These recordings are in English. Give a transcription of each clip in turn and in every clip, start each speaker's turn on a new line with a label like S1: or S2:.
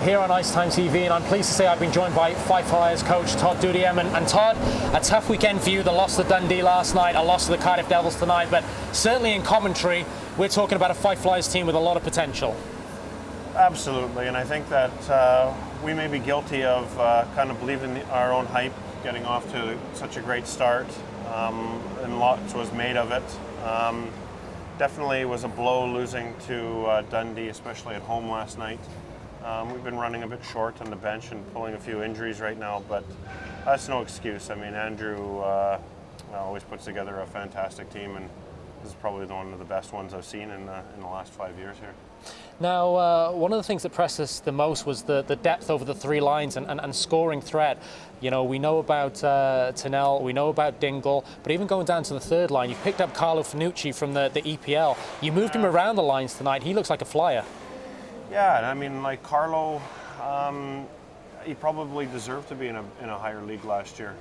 S1: here on IceTime.TV, and I'm pleased to say I've been joined by Fife Flyers coach Todd Dutiaume. And Todd, a tough weekend for you. The loss to Dundee last night, a loss to the Cardiff Devils tonight, but certainly in commentary, we're talking about a Fife Flyers team with a lot of potential.
S2: Absolutely, and I think that we may be guilty of kind of believing our own hype, getting off to such a great start, and lots was made of it. Definitely was a blow losing to Dundee, especially at home last night. We've been running a bit short on the bench and pulling a few injuries right now, but that's no excuse. I mean, Andrew always puts together a fantastic team, and this is probably one of the best ones I've seen in the last 5 years here.
S1: Now, one of the things that pressed us the most was the depth over the three lines and scoring threat. You know, we know about Tennell, we know about Dingle, but even going down to the third line, you've picked up Carlo Fanucci from the EPL. You moved him around the lines tonight. He looks like a flyer.
S2: Yeah, and I mean, like Carlo, he probably deserved to be in a higher league last year,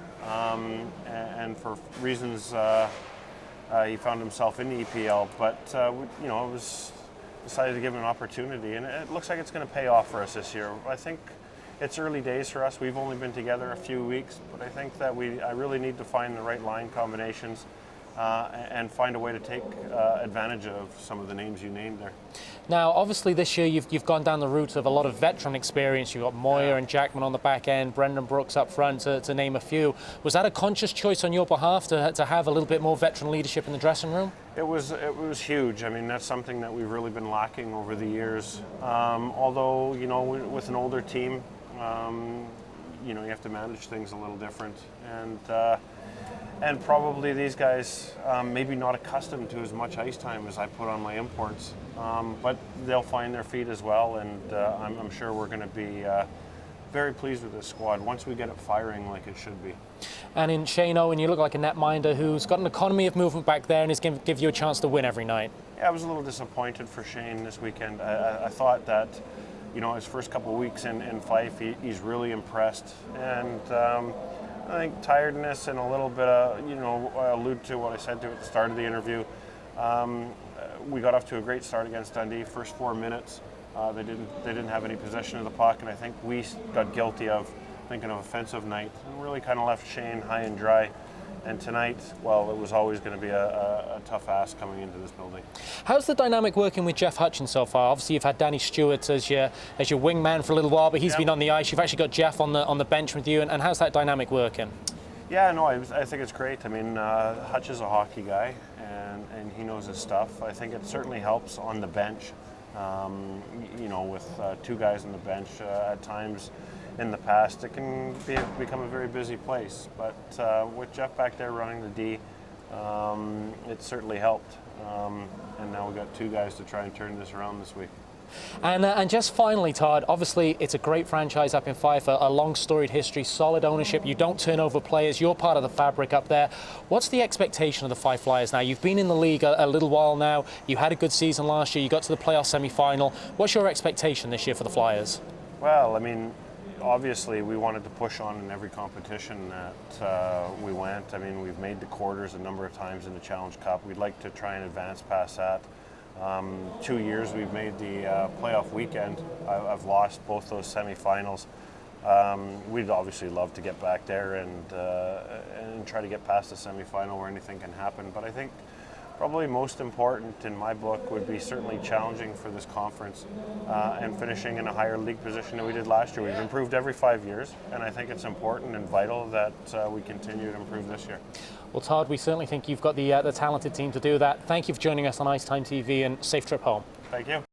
S2: and for reasons he found himself in the EPL. But you know, it was decided to give him an opportunity, and it looks like it's going to pay off for us this year. I think it's early days for us. We've only been together a few weeks, but I think that I really need to find the right line combinations and find a way to take advantage of some of the names you named there.
S1: Now, obviously this year you've gone down the route of a lot of veteran experience. You've got Moyer and Jackman on the back end, Brendan Brooks up front, to name a few. Was that a conscious choice on your behalf to have a little bit more veteran leadership in the dressing room?
S2: It was huge. I mean, that's something that we've really been lacking over the years. Although, you know, with an older team, you know, you have to manage things a little different, and probably these guys maybe not accustomed to as much ice time as I put on my imports, but they'll find their feet as well, and I'm sure we're going to be very pleased with this squad once we get it firing like it should be.
S1: And in Shane Owen, you look like a netminder who's got an economy of movement back there and is going to give you a chance to win every night. Yeah,
S2: I was a little disappointed for Shane this weekend. I thought that, you know, his first couple of weeks in Fife, he's really impressed, and I think tiredness and a little bit of, you know, I allude to what I said to at the start of the interview. We got off to a great start against Dundee. First 4 minutes, they didn't have any possession of the puck, and I think we got guilty of thinking of offensive night and really kind of left Shane high and dry. And tonight, well, it was always going to be a tough ask coming into this building.
S1: How's the dynamic working with Jeff Hutchens so far? Obviously, you've had Danny Stewart as your wingman for a little while, but he's been on the ice. You've actually got Jeff on the bench with you, and how's that dynamic working?
S2: Yeah, no, I think it's great. I mean, Hutch is a hockey guy, and he knows his stuff. I think it certainly helps on the bench. You know, with two guys on the bench at times. In the past, it can become a very busy place, but with Jeff back there running the D, it certainly helped. And now we've got two guys to try and turn this around this week.
S1: And just finally, Todd, obviously it's a great franchise up in Fife, a long storied history, solid ownership. You don't turn over players. You're part of the fabric up there. What's the expectation of the Fife Flyers now? You've been in the league a little while now. You had a good season last year. You got to the playoff semi-final. What's your expectation this year for the Flyers?
S2: Well, I mean, obviously we wanted to push on in every competition that we went. I mean, we've made the quarters a number of times in the Challenge Cup. We'd like to try and advance past that. 2 years we've made the playoff weekend. I've lost both those semifinals. We'd obviously love to get back there and try to get past the semifinal where anything can happen. But I think probably most important in my book would be certainly challenging for this conference and finishing in a higher league position than we did last year. We've improved every 5 years, and I think it's important and vital that we continue to improve this year.
S1: Well, Todd, we certainly think you've got the talented team to do that. Thank you for joining us on IceTime TV, and safe trip home.
S2: Thank you.